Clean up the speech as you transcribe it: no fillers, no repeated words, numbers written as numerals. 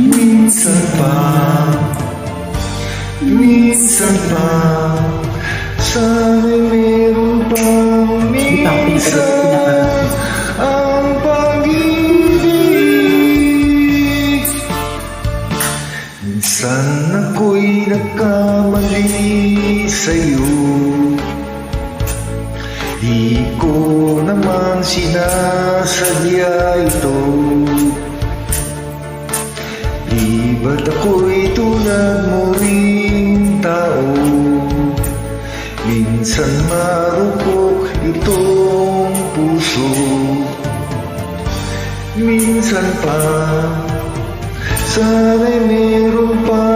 Minsan pa, minsan pa, sana'y meron pang minsan ang pag-ibig. Minsan ako'y nagkamali sa'yo, di ko naman sinasadya ito. Di ba't ako'y tulad mo ring tao? Minsan marupok itong puso. Minsan pa, sana'y meron pa